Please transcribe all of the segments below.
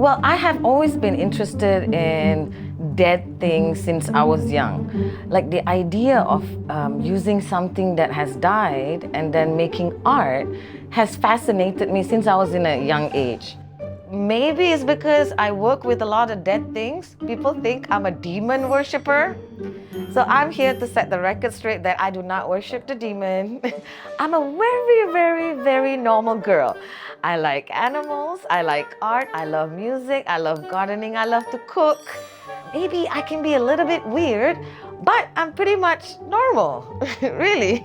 Well, I have always been interested in dead things since I was young. Like the idea of using something that has died and then making art has fascinated me since I was in a young age. Maybe it's because I work with a lot of dead things. People think I'm a demon worshiper. So I'm here to set the record straight that I do not worship the demon. I'm a very, very, very normal girl. I like animals, I like art, I love music, I love gardening, I love to cook. Maybe I can be a little bit weird, but I'm pretty much normal, really.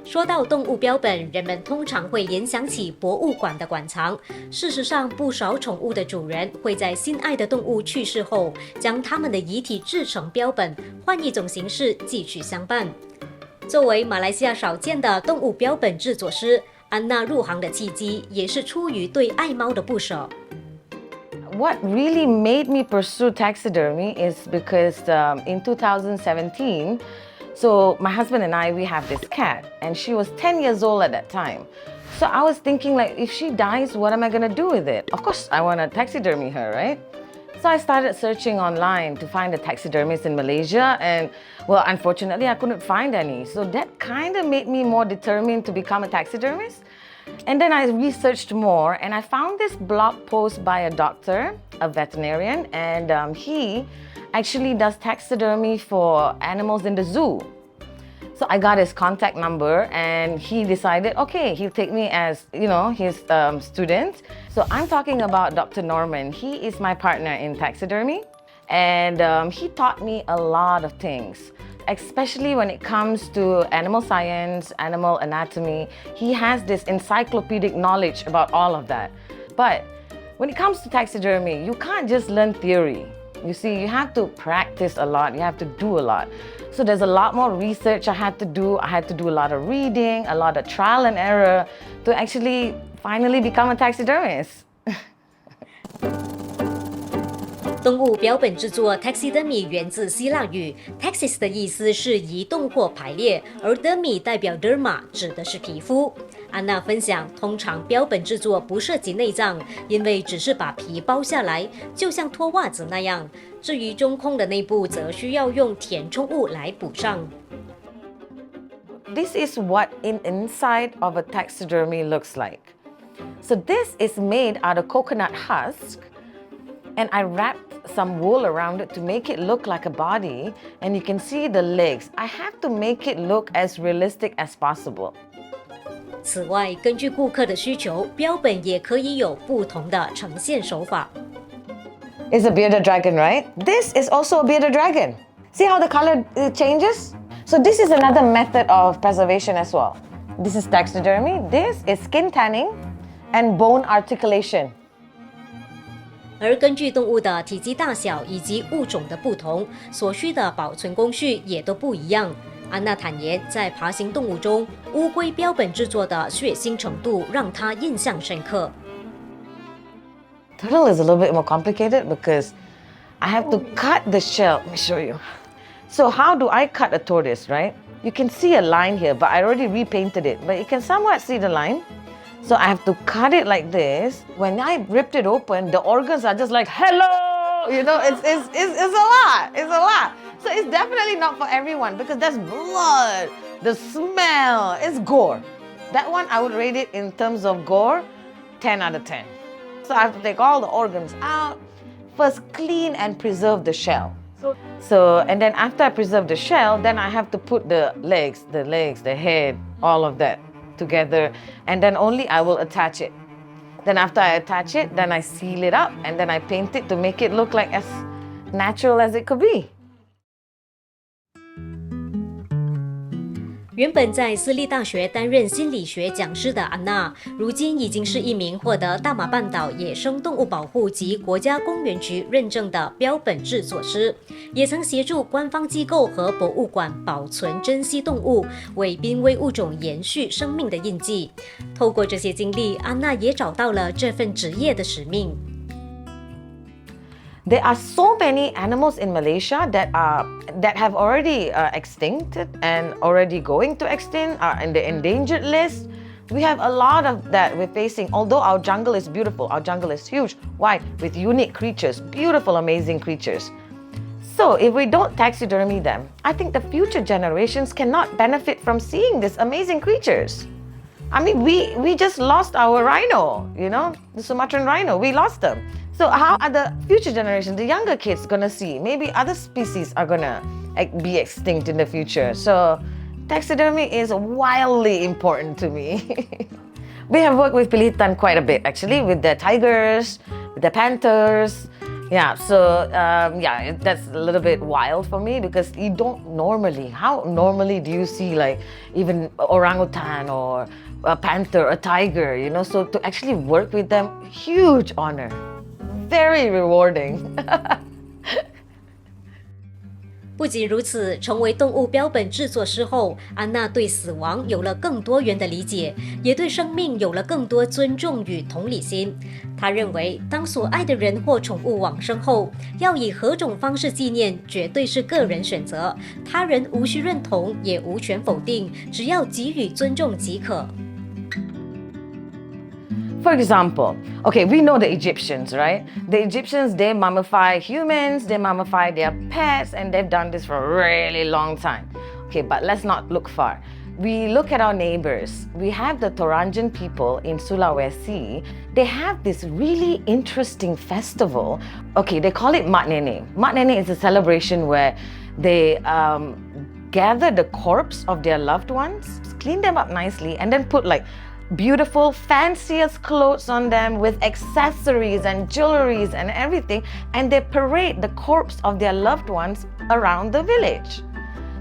说到动物标本，人们通常会联想起博物馆的馆藏。事实上，不少宠物的主人会在心爱的动物去世后，将它们的遗体制成标本，换一种形式继续相伴。作为马来西亚少见的动物标本制作师，安娜入行的契机也是出于对爱猫的不舍。What really made me pursue taxidermy is because in 2017, so my husband and I, we have this cat, and she was 10 years old at that time. So I was thinking, like, if she dies, what am I gonna do with it? Of course, I wanna taxidermy her, right? So I started searching online to find a taxidermist in Malaysia, and well, unfortunately, I couldn't find any. So that kind of made me more determined to become a taxidermist. And then I researched more, and I found this blog post by a doctor, a veterinarian, and he actually does taxidermy for animals in the zoo. So I got his contact number, and he decided, okay, he'll take me as, you know, his student. So I'm talking about Dr. Norman. He is my partner in taxidermy, and he taught me a lot of things, especially when it comes to animal science, animal anatomy. He has this encyclopedic knowledge about all of that. But when it comes to taxidermy, you can't just learn theory. You see, you have to practice a lot, you have to do a lot. So there's a lot more research I had to do. I had to do a lot of reading, a lot of trial and error to actually finally become a taxidermist. 动物标本制作 taxidermy 源自希腊语 ，taxis 的意思是移动或排列，而 dermy 代表 derma， 指的是皮肤。安娜分享，通常标本制作不涉及内脏，因为只是把皮包下来，就像脱袜子那样。至于中空的内部，则需要用填充物来补上。This is what inside of a taxidermy looks like. So this is made out of coconut husk, and I wrapped some wool around it to make it look like a body, and you can see the legs. I have to make it look as realistic as possible. 此外，根据顾客的需求，标本也可以有不同的呈现手法。It's a bearded dragon, right? This is also a bearded dragon. See how the color changes? So this is another method of preservation as well. This is taxidermy. This is skin tanning and bone articulation. 而根据动物的体积大小以及物种的不同，所需的保存工序也都不一样。安娜坦言，在爬行动物中，乌龟标本制作的血腥程度让她印象深刻。Turtle is a little bit more complicated because I have to cut the shell. Let me show you. So how do I cut a tortoise, right? You can see a line here, but I already repainted it. But you can somewhat see the line. So I have to cut it like this. When I ripped it open, the organs are just like, hello! You know, it's a lot. It's a lot. So it's definitely not for everyone because there's blood, the smell, it's gore. That one, I would rate it in terms of gore, 10 out of 10. So I have to take all the organs out, first clean and preserve the shell. So, and then after I preserve the shell, then I have to put the legs, the head, all of that together, and then only I will attach it. Then after I attach it, then I seal it up, and then I paint it to make it look like as natural as it could be. 原本在私立大学担任心理学讲师的安娜，如今已经是一名获得大马半岛野生动物保护及国家公园局认证的标本制作师，也曾协助官方机构和博物馆保存珍稀动物，为濒危物种延续生命的印记。透过这些经历，安娜也找到了这份职业的使命。There are so many animals in Malaysia that have already extincted and already going to extinct, are in the endangered list. We have a lot of that we're facing. Although our jungle is beautiful, our jungle is huge. Why? With unique creatures, beautiful, amazing creatures. So if we don't taxidermy them, I think the future generations cannot benefit from seeing these amazing creatures. I mean, we just lost our rhino, the Sumatran rhino. We lost them. So how are the future generations, the younger kids, gonna see? Maybe other species are gonna be extinct in the future. So taxidermy is wildly important to me. We have worked with Pilitan quite a bit, actually, with the tigers, with the panthers. Yeah, so that's a little bit wild for me because you don't normally, how normally do you see like even orangutan or a panther, a tiger, so to actually work with them, huge honor, very rewarding. 不仅如此，成为动物标本制作师后，安娜对死亡有了更多元的理解，也对生命有了更多尊重与同理心。她认为，当所爱的人或宠物往生后，要以何种方式纪念，绝对是个人选择，他人无需认同，也无权否定，只要给予尊重即可。For example, okay, we know the Egyptians, right? The Egyptians, they mummify humans, they mummify their pets, and they've done this for a really long time. Okay, but let's not look far. We look at our neighbors. We have the Toranjan people in Sulawesi. They have this really interesting festival. Okay, they call it Mat Nenek. Mat Nenek is a celebration where they gather the corpse of their loved ones, clean them up nicely, and then put like beautiful, fanciest clothes on them with accessories and jewelries and everything, and they parade the corpse of their loved ones around the village.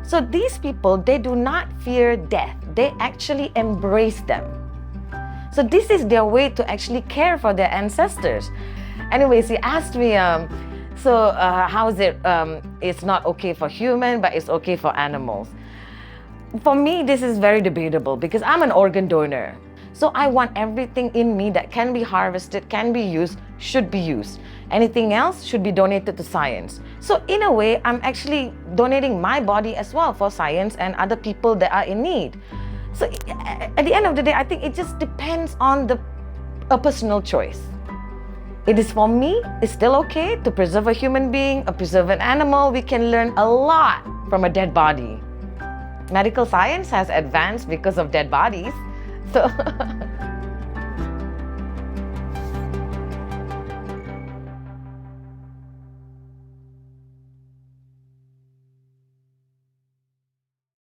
So these people, they do not fear death. They actually embrace them. So this is their way to actually care for their ancestors. Anyways, he asked me, how is it, it's not okay for human, but it's okay for animals? For me, this is very debatable because I'm an organ donor. So I want everything in me that can be harvested, can be used, should be used. Anything else should be donated to science. So in a way, I'm actually donating my body as well for science and other people that are in need. So at the end of the day, I think it just depends on a personal choice. It is for me, it's still okay to preserve a human being, or preserve an animal. We can learn a lot from a dead body. Medical science has advanced because of dead bodies. So